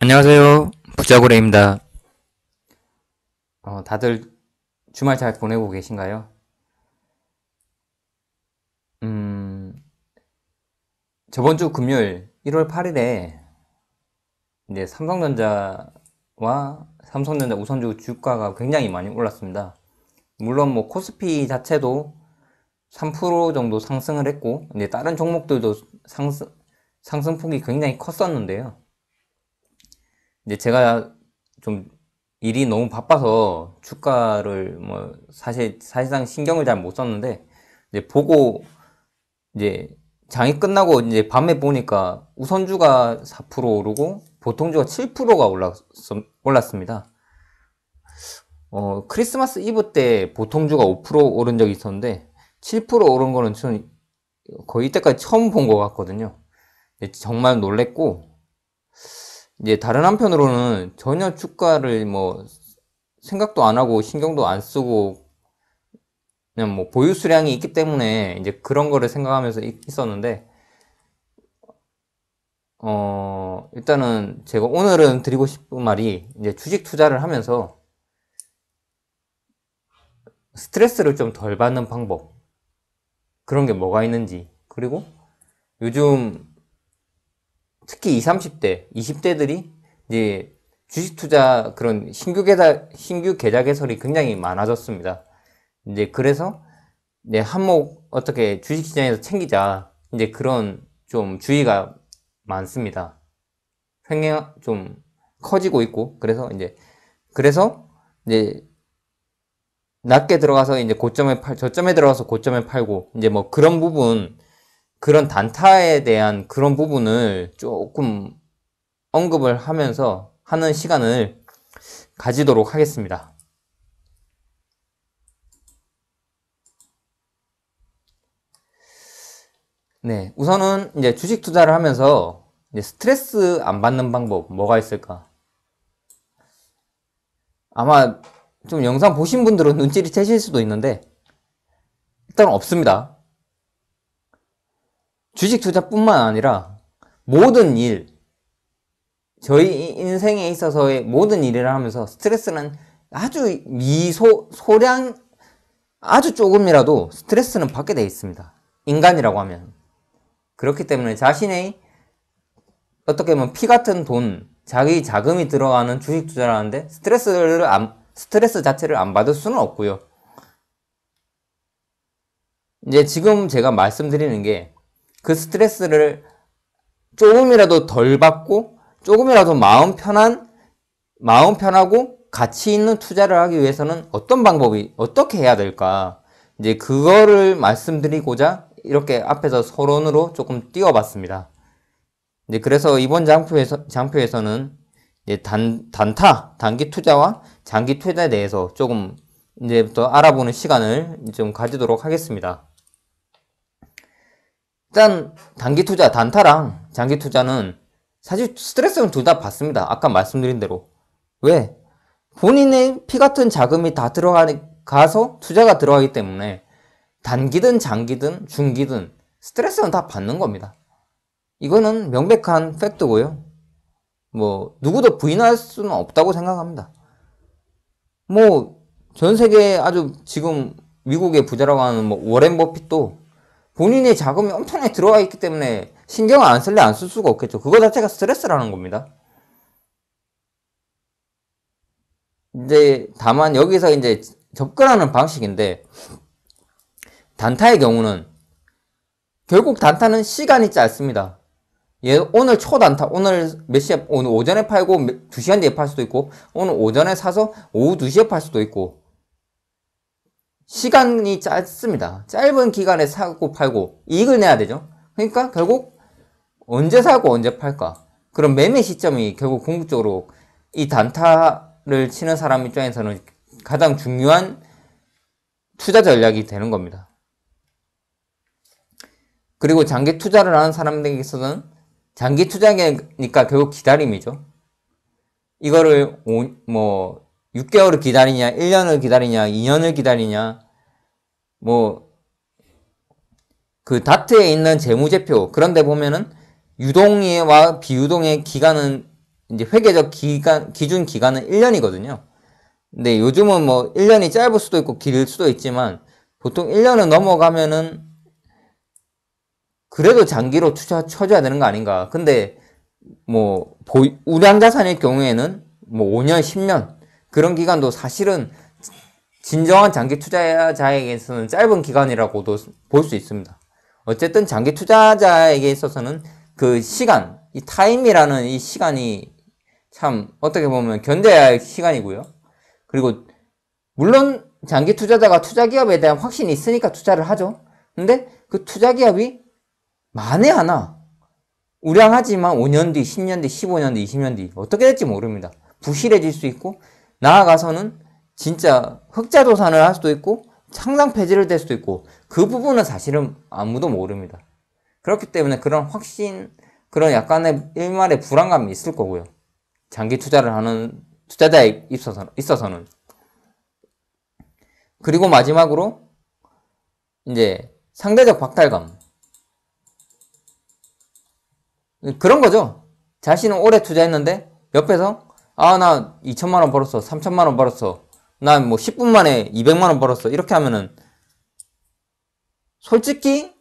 안녕하세요. 부자고래입니다. 다들 주말 잘 보내고 계신가요? 음, 저번 주 금요일 1월 8일에 이제 삼성전자 우선주 주가가 굉장히 많이 올랐습니다. 물론 뭐 코스피 자체도 3% 정도 상승을 했고, 이제 다른 종목들도 상승폭이 굉장히 컸었는데요. 이제 제가 좀 일이 너무 바빠서 주가를 뭐 사실상 신경을 잘 못 썼는데, 이제 보고 이제 장이 끝나고 이제 밤에 보니까 우선주가 4% 오르고 보통주가 7%가 올랐습니다. 크리스마스 이브 때 보통주가 5% 오른 적이 있었는데 7% 오른 거는 저는 거의 이때까지 처음 본 것 같거든요. 정말 놀랬고, 이제 다른 한편으로는 전혀 주가를 뭐 생각도 안 하고 신경도 안 쓰고 그냥 뭐 보유 수량이 있기 때문에 이제 그런 거를 생각하면서 있었는데, 일단은 제가 오늘은 드리고 싶은 말이, 이제 주식 투자를 하면서 스트레스를 좀 덜 받는 방법, 그런 게 뭐가 있는지, 그리고 요즘 특히 20, 30대, 20대들이 이제 주식 투자 그런 신규 계좌 개설이 굉장히 많아졌습니다. 이제 그래서 이제 한몫 어떻게 주식 시장에서 챙기자, 이제 그런 좀 주의가 많습니다. 횡행 좀 커지고 있고, 그래서 이제 낮게 들어가서 이제 저점에 들어가서 고점에 팔고, 이제 뭐 그런 부분, 그런 단타에 대한 그런 부분을 조금 언급을 하면서 하는 시간을 가지도록 하겠습니다. 네, 우선은 이제 주식 투자를 하면서 이제 스트레스 안 받는 방법 뭐가 있을까? 아마 좀 영상 보신 분들은 눈치를 채실 수도 있는데, 일단 없습니다. 주식 투자뿐만 아니라 모든 일, 저희 인생에 있어서의 모든 일을 하면서 스트레스는 아주 소량, 아주 조금이라도 스트레스는 받게 되어 있습니다. 인간이라고 하면. 그렇기 때문에 자신의 어떻게 보면 피 같은 돈, 자기 자금이 들어가는 주식 투자를 하는데 스트레스 자체를 안 받을 수는 없고요. 이제 지금 제가 말씀드리는 게, 그 스트레스를 조금이라도 덜 받고 조금이라도 마음 편하고 가치 있는 투자를 하기 위해서는 어떻게 해야 될까? 이제 그거를 말씀드리고자 이렇게 앞에서 서론으로 조금 띄워봤습니다. 이제 그래서 이번 장표에서는 이제 단기 투자와 장기 투자에 대해서 조금 이제부터 알아보는 시간을 좀 가지도록 하겠습니다. 일단 단타랑 장기 투자는 사실 스트레스는 둘 다 받습니다. 아까 말씀드린 대로. 왜? 본인의 피 같은 자금이 다 들어가서 투자가 들어가기 때문에 단기든 장기든 중기든 스트레스는 다 받는 겁니다. 이거는 명백한 팩트고요. 뭐 누구도 부인할 수는 없다고 생각합니다. 뭐 전 세계 아주 지금 미국의 부자라고 하는 뭐 워렌 버핏도 본인의 자금이 엄청나게 들어가 있기 때문에 신경을 안 쓸 수가 없겠죠. 그거 자체가 스트레스라는 겁니다. 이제 다만 여기서 이제 접근하는 방식인데, 단타의 경우는 결국 단타는 시간이 짧습니다. 오늘 초단타, 오늘 오전에 팔고 2시간 뒤에 팔 수도 있고, 오늘 오전에 사서 오후 2시에 팔 수도 있고, 시간이 짧습니다. 짧은 기간에 사고 팔고 이익을 내야 되죠. 그러니까 결국 언제 사고 언제 팔까? 그럼 매매 시점이 결국 궁극적으로 이 단타를 치는 사람 입장에서는 가장 중요한 투자 전략이 되는 겁니다. 그리고 장기 투자를 하는 사람들에게 있어서는 장기 투자니까 결국 기다림이죠. 이거를 6개월을 기다리냐, 1년을 기다리냐, 2년을 기다리냐, 그 다트에 있는 재무제표, 그런데 보면은 유동의와 비유동의 기간은 이제 회계적 기준 기간은 1년이거든요. 근데 요즘은 뭐 1년이 짧을 수도 있고 길 수도 있지만 보통 1년은 넘어가면은 그래도 장기로 쳐줘야 되는 거 아닌가. 근데 뭐 우량 자산일 경우에는 뭐 5년, 10년 그런 기간도 사실은 진정한 장기 투자자에게서는 짧은 기간이라고도 볼 수 있습니다. 어쨌든 장기 투자자에게 있어서는 그 시간, 이 타임이라는 이 시간이 참 어떻게 보면 견뎌야 할 시간이고요. 그리고 물론 장기 투자자가 투자 기업에 대한 확신이 있으니까 투자를 하죠. 근데 그 투자 기업이 만에 하나 우량하지만 5년 뒤, 10년 뒤, 15년 뒤, 20년 뒤 어떻게 될지 모릅니다. 부실해질 수 있고 나아가서는 진짜 흑자도산을 할 수도 있고 상장 폐지를 될 수도 있고 그 부분은 사실은 아무도 모릅니다. 그렇기 때문에 그런 확신, 그런 약간의 일말의 불안감이 있을 거고요. 장기 투자를 하는 투자자에 있어서는. 그리고 마지막으로 이제 상대적 박탈감. 그런 거죠. 자신은 오래 투자했는데 옆에서 나 2천만 원 벌었어, 3천만 원 벌었어, 난 뭐 10분 만에 200만 원 벌었어, 이렇게 하면은 솔직히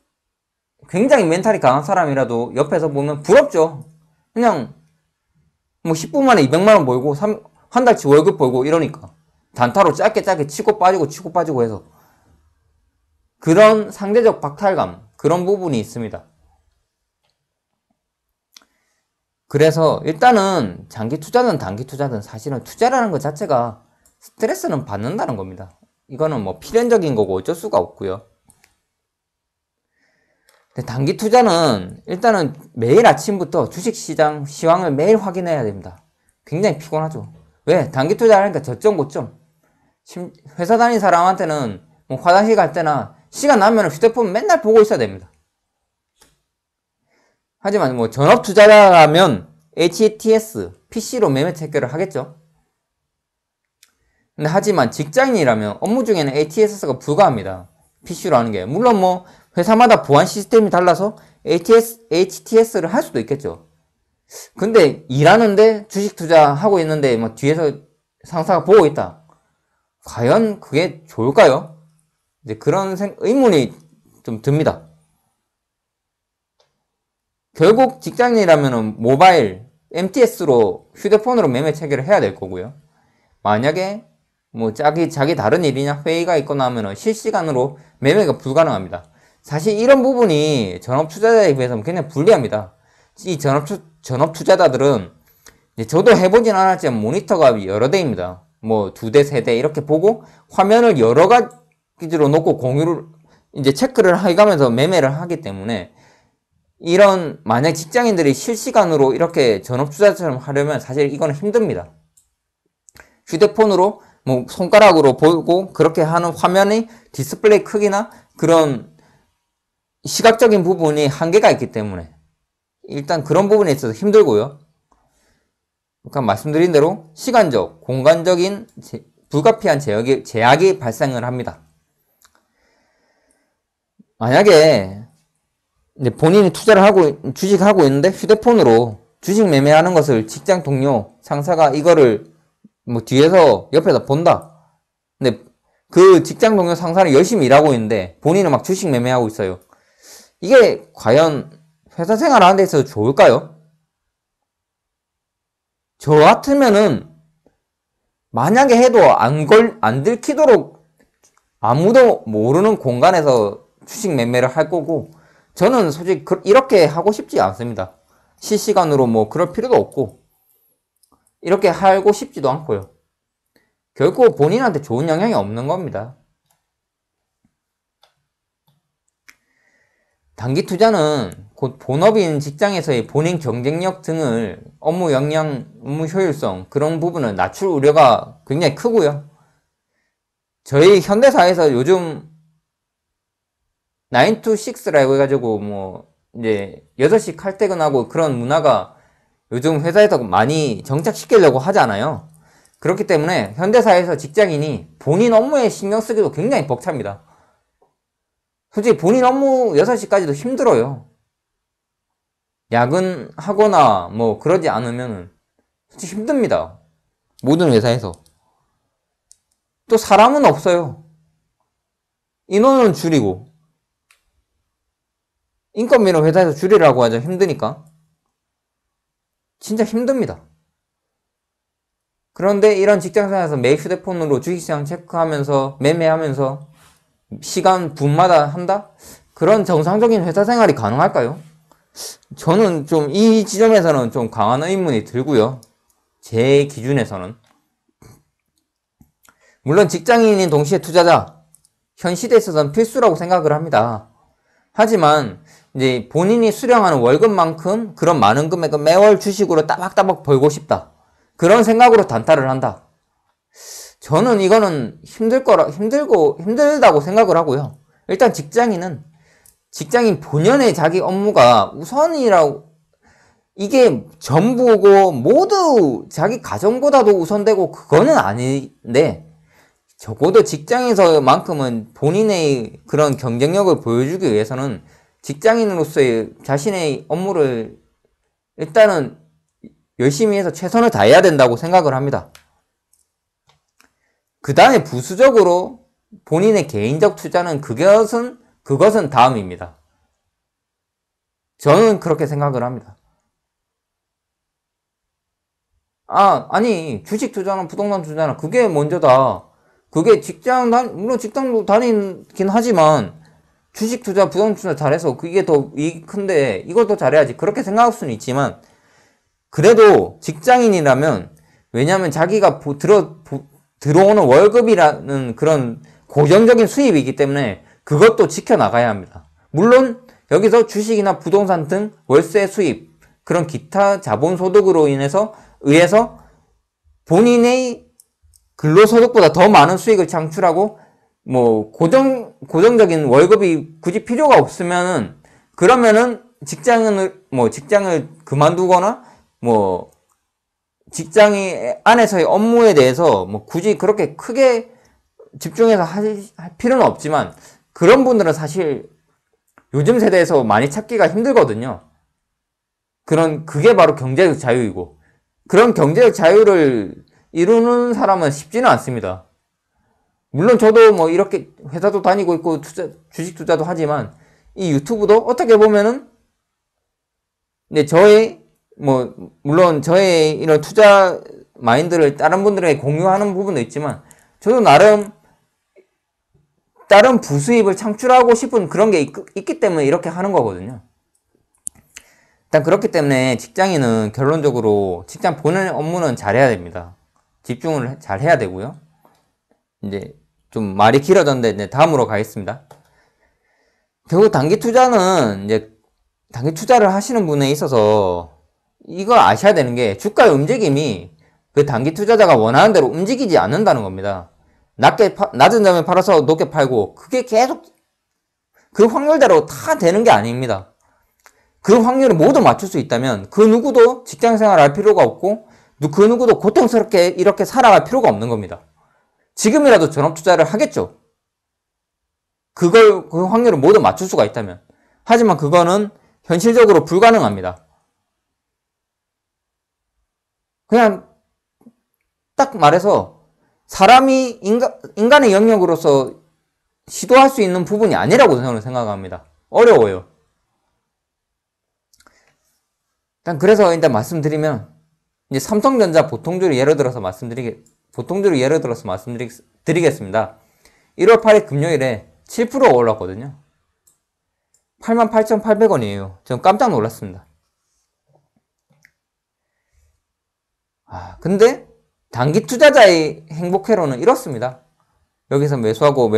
굉장히 멘탈이 강한 사람이라도 옆에서 보면 부럽죠. 그냥 뭐 10분 만에 200만 원 벌고 한 달치 월급 벌고 이러니까 단타로 짧게 치고 빠지고 해서 그런 상대적 박탈감, 그런 부분이 있습니다. 그래서 일단은 장기 투자든 단기 투자든 사실은 투자라는 것 자체가 스트레스는 받는다는 겁니다. 이거는 뭐 필연적인 거고 어쩔 수가 없고요. 근데 단기 투자는 일단은 매일 아침부터 주식시장 시황을 매일 확인해야 됩니다. 굉장히 피곤하죠. 왜? 단기 투자하니까 저점 고점. 회사 다니는 사람한테는 뭐 화장실 갈 때나 시간 나면 휴대폰 맨날 보고 있어야 됩니다. 하지만 뭐 전업 투자자라면 HTS, PC로 매매 체결을 하겠죠. 근데 하지만 직장인이라면 업무 중에는 ATS가 불가합니다. PC로 하는 게. 물론 뭐 회사마다 보안 시스템이 달라서 HTS를 할 수도 있겠죠. 근데 일하는데 주식 투자하고 있는데 뭐 뒤에서 상사가 보고 있다. 과연 그게 좋을까요? 이제 그런 의문이 좀 듭니다. 결국 직장인이라면 모바일, MTS로 휴대폰으로 매매 체결을 해야 될 거고요. 만약에 뭐 자기 다른 일이나 회의가 있거나 하면 실시간으로 매매가 불가능합니다. 사실 이런 부분이 전업 투자자에 비해서는 굉장히 불리합니다. 이 전업 투자자들은 저도 해보진 않았지만 모니터가 여러 대입니다. 뭐 2대, 3대 이렇게 보고 화면을 여러 가지로 놓고 공유를 이제 체크를 해가면서 매매를 하기 때문에 이런 만약 직장인들이 실시간으로 이렇게 전업 투자처럼 하려면 사실 이거는 힘듭니다. 휴대폰으로 뭐 손가락으로 보고 그렇게 하는 화면의 디스플레이 크기나 그런 시각적인 부분이 한계가 있기 때문에 일단 그런 부분에 있어서 힘들고요. 그러니까 말씀드린 대로 시간적, 공간적인 불가피한 제약이 발생을 합니다. 만약에 이제 본인이 주식하고 있는데 휴대폰으로 주식 매매하는 것을 직장 동료, 상사가 이거를 뭐 뒤에서 옆에서 본다. 근데 그 직장 동료 상사는 열심히 일하고 있는데 본인은 막 주식 매매하고 있어요. 이게 과연 회사 생활하는 데 있어서 좋을까요? 저 같으면은 만약에 해도 안 들키도록 아무도 모르는 공간에서 주식 매매를 할 거고 저는 솔직히 이렇게 하고 싶지 않습니다. 실시간으로 뭐 그럴 필요도 없고 이렇게 하고 싶지도 않고요. 결국 본인한테 좋은 영향이 없는 겁니다. 단기 투자는 곧 본업인 직장에서의 본인 경쟁력 등을 업무 역량, 업무 효율성 그런 부분을 낮출 우려가 굉장히 크고요. 저희 현대사에서 요즘 9 to 6라고 해가지고 뭐 이제 6시 칼퇴근하고 그런 문화가 요즘 회사에서 많이 정착시키려고 하잖아요. 그렇기 때문에 현대사에서 직장인이 본인 업무에 신경 쓰기도 굉장히 벅찹니다. 솔직히 본인 업무 6시까지도 힘들어요. 야근하거나 뭐 그러지 않으면 솔직히 힘듭니다. 모든 회사에서. 또 사람은 없어요. 인원은 줄이고. 인건비는 회사에서 줄이라고 하죠. 힘드니까. 진짜 힘듭니다. 그런데 이런 직장생활에서 매일 휴대폰으로 주식시장 체크하면서 매매하면서 시간 분마다 한다? 그런 정상적인 회사 생활이 가능할까요? 저는 좀 이 지점에서는 좀 강한 의문이 들고요. 제 기준에서는. 물론 직장인인 동시에 투자자, 현 시대에 있어서는 필수라고 생각을 합니다. 하지만 이제 본인이 수령하는 월급만큼 그런 많은 금액을 매월 주식으로 따박따박 벌고 싶다. 그런 생각으로 단타를 한다. 저는 이거는 힘들다고 생각을 하고요. 일단 직장인 본연의 자기 업무가 우선이라고, 이게 전부고 모두 자기 가정보다도 우선되고 그거는 아닌데, 적어도 직장에서만큼은 본인의 그런 경쟁력을 보여주기 위해서는 직장인으로서의 자신의 업무를 일단은 열심히 해서 최선을 다해야 된다고 생각을 합니다. 그 다음에 부수적으로 본인의 개인적 투자는 그것은 다음입니다. 저는 그렇게 생각을 합니다. 아니, 주식 투자나 부동산 투자나 그게 먼저다. 그게 물론 직장도 다니긴 하지만 주식 투자, 부동산 투자 잘해서 그게 더 큰데 이걸 더 잘해야지. 그렇게 생각할 수는 있지만 그래도 직장인이라면, 왜냐하면 자기가 들어오는 월급이라는 그런 고정적인 수입이기 때문에 그것도 지켜나가야 합니다. 물론 여기서 주식이나 부동산 등 월세 수입, 그런 기타 자본소득으로 의해서 본인의 근로소득보다 더 많은 수익을 창출하고 고정적인 월급이 굳이 필요가 없으면은, 그러면은 직장을 그만두거나 직장 안에서의 업무에 대해서 굳이 그렇게 크게 집중해서 할 필요는 없지만, 그런 분들은 사실 요즘 세대에서 많이 찾기가 힘들거든요. 그게 바로 경제적 자유이고, 그런 경제적 자유를 이루는 사람은 쉽지는 않습니다. 물론 저도 이렇게 회사도 다니고 있고 주식 투자도 하지만, 이 유튜브도 어떻게 보면은 물론 저의 이런 투자 마인드를 다른 분들에게 공유하는 부분도 있지만, 저도 나름 다른 부수입을 창출하고 싶은 그런 게 있기 때문에 이렇게 하는 거거든요. 일단 그렇기 때문에 직장인은 결론적으로 직장 본연의 업무는 잘해야 됩니다. 집중을 잘 해야 되고요. 이제 좀 말이 길어졌는데 이제 다음으로 가겠습니다. 결국 단기 투자를 하시는 분에 있어서 이걸 아셔야 되는 게, 주가의 움직임이 그 단기 투자자가 원하는 대로 움직이지 않는다는 겁니다. 낮은 점에 팔아서 높게 팔고, 그게 계속 그 확률대로 다 되는 게 아닙니다. 그 확률을 모두 맞출 수 있다면 그 누구도 직장생활 할 필요가 없고, 그 누구도 고통스럽게 이렇게 살아갈 필요가 없는 겁니다. 지금이라도 전업투자를 하겠죠. 그 확률을 모두 맞출 수가 있다면. 하지만 그거는 현실적으로 불가능합니다. 그냥 딱 말해서 사람이 인간의 영역으로서 시도할 수 있는 부분이 아니라고 저는 생각합니다. 어려워요. 일단 말씀드리면, 이제 삼성전자 보통주를 예를 들어서 말씀드리겠습니다. 1월 8일 금요일에 7% 올랐거든요. 88,800원이에요. 전 깜짝 놀랐습니다. 근데 단기 투자자의 행복회로는 이렇습니다. 여기서 매수하고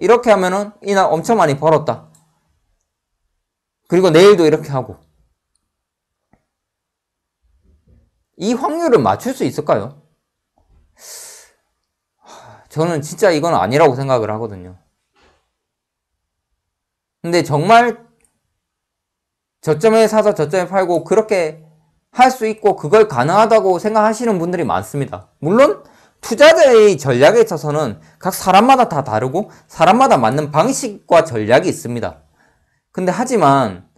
이렇게 하면은 이날 엄청 많이 벌었다. 그리고 내일도 이렇게 하고. 이 확률을 맞출 수 있을까요? 저는 진짜 이건 아니라고 생각을 하거든요. 근데 정말 저점에 사서 저점에 팔고 그렇게 할 수 있고 그걸 가능하다고 생각하시는 분들이 많습니다. 물론 투자자의 전략에 있어서는 각 사람마다 다 다르고 사람마다 맞는 방식과 전략이 있습니다. 근데 하지만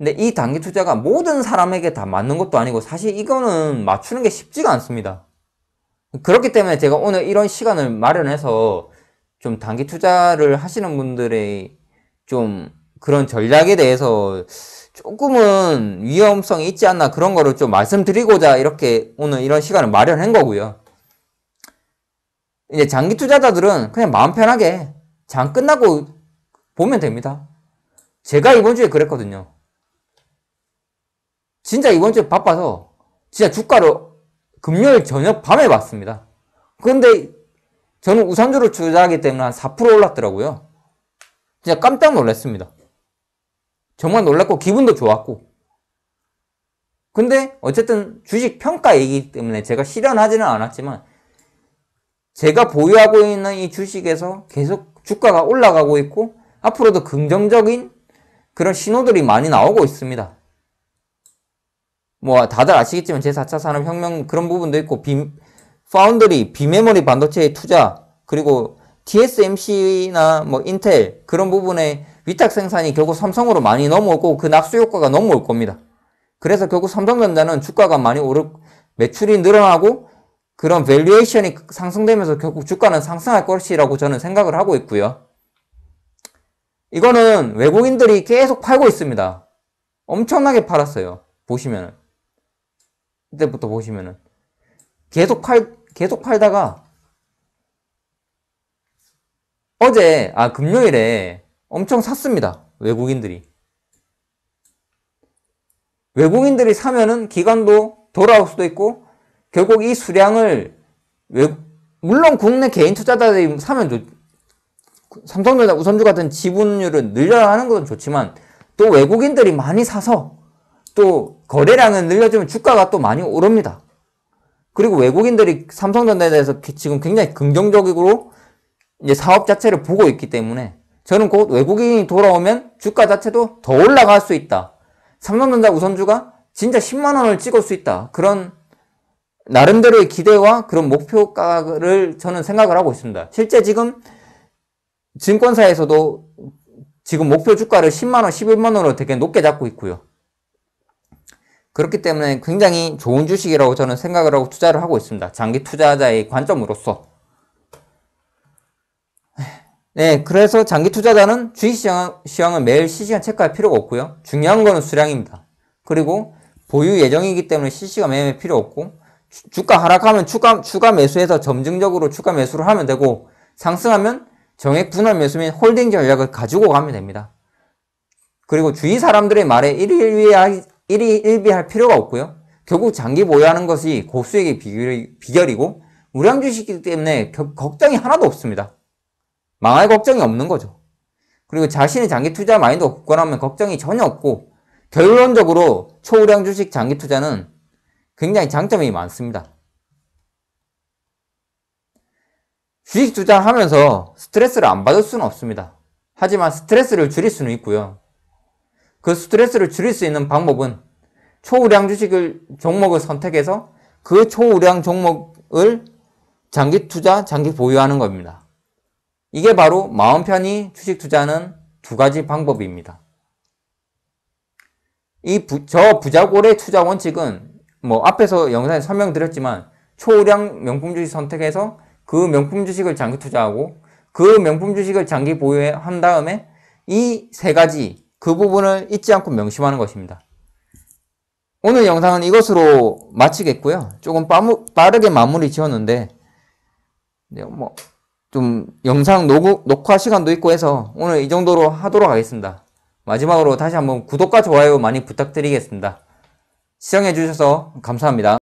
근데 이 단기 투자가 모든 사람에게 다 맞는 것도 아니고 사실 이거는 맞추는 게 쉽지가 않습니다. 그렇기 때문에 제가 오늘 이런 시간을 마련해서 좀 단기 투자를 하시는 분들의 좀 그런 전략에 대해서 조금은 위험성이 있지 않나 그런 거를 좀 말씀드리고자 이렇게 오늘 이런 시간을 마련한 거고요. 이제 장기 투자자들은 그냥 마음 편하게 장 끝나고 보면 됩니다. 제가 이번 주에 그랬거든요. 진짜 이번 주에 바빠서 진짜 주가를 금요일 저녁 밤에 봤습니다. 그런데 저는 우선주를 투자하기 때문에 한 4% 올랐더라고요. 진짜 깜짝 놀랐습니다. 정말 놀랐고 기분도 좋았고. 근데 어쨌든 주식 평가이기 때문에 제가 실현하지는 않았지만 제가 보유하고 있는 이 주식에서 계속 주가가 올라가고 있고 앞으로도 긍정적인 그런 신호들이 많이 나오고 있습니다. 뭐 다들 아시겠지만 제4차 산업혁명 그런 부분도 있고 파운드리, 비메모리 반도체의 투자 그리고 TSMC나 뭐 인텔 그런 부분에 위탁 생산이 결국 삼성으로 많이 넘어오고 그 낙수 효과가 넘어올 겁니다. 그래서 결국 삼성전자는 주가가 많이 매출이 늘어나고 그런 밸류에이션이 상승되면서 결국 주가는 상승할 것이라고 저는 생각을 하고 있고요. 이거는 외국인들이 계속 팔고 있습니다. 엄청나게 팔았어요. 보시면은. 이때부터 보시면은. 계속 팔다가 금요일에 엄청 샀습니다. 외국인들이. 외국인들이 사면은 기관도 돌아올 수도 있고 결국 이 수량을 물론 국내 개인 투자자들이 사면 삼성전자 우선주 같은 지분율을 늘려나가는 것은 좋지만 또 외국인들이 많이 사서 또 거래량을 늘려주면 주가가 또 많이 오릅니다. 그리고 외국인들이 삼성전자에 대해서 지금 굉장히 긍정적으로 이제 사업 자체를 보고 있기 때문에 저는 곧 외국인이 돌아오면 주가 자체도 더 올라갈 수 있다. 삼성전자 우선주가 진짜 10만 원을 찍을 수 있다. 그런 나름대로의 기대와 그런 목표가를 저는 생각을 하고 있습니다. 실제 지금 증권사에서도 지금 목표 주가를 10만 원, 11만 원으로 되게 높게 잡고 있고요. 그렇기 때문에 굉장히 좋은 주식이라고 저는 생각을 하고 투자를 하고 있습니다. 장기 투자자의 관점으로서. 네, 그래서 장기 투자자는 주식시장을 매일 실시간 체크할 필요가 없고요. 중요한 거는 수량입니다. 그리고 보유 예정이기 때문에 실시간 매매 필요 없고 주가 하락하면 추가 매수해서 점증적으로 추가 매수를 하면 되고 상승하면 정액 분할 매수 및 홀딩 전략을 가지고 가면 됩니다. 그리고 주위 사람들의 말에 일희일비할 필요가 없고요. 결국 장기 보유하는 것이 고수익의 비결이고 우량 주식이기 때문에 걱정이 하나도 없습니다. 망할 걱정이 없는 거죠. 그리고 자신의 장기 투자 마인드가 굳건하면 걱정이 전혀 없고 결론적으로 초우량 주식 장기 투자는 굉장히 장점이 많습니다. 주식 투자를 하면서 스트레스를 안 받을 수는 없습니다. 하지만 스트레스를 줄일 수는 있고요. 그 스트레스를 줄일 수 있는 방법은 초우량 종목을 선택해서 그 초우량 종목을 장기 투자, 장기 보유하는 겁니다. 이게 바로 마음 편히 주식 투자하는 두 가지 방법입니다. 저 부자골의 투자 원칙은 뭐 앞에서 영상에 설명드렸지만 초우량 명품 주식 선택해서 그 명품 주식을 장기 투자하고 그 명품 주식을 장기 보유한 다음에 이 세 가지 그 부분을 잊지 않고 명심하는 것입니다. 오늘 영상은 이것으로 마치겠고요. 조금 빠르게 마무리 지었는데 뭐 좀 영상 녹화 시간도 있고 해서 오늘 이 정도로 하도록 하겠습니다. 마지막으로 다시 한번 구독과 좋아요 많이 부탁드리겠습니다. 시청해주셔서 감사합니다.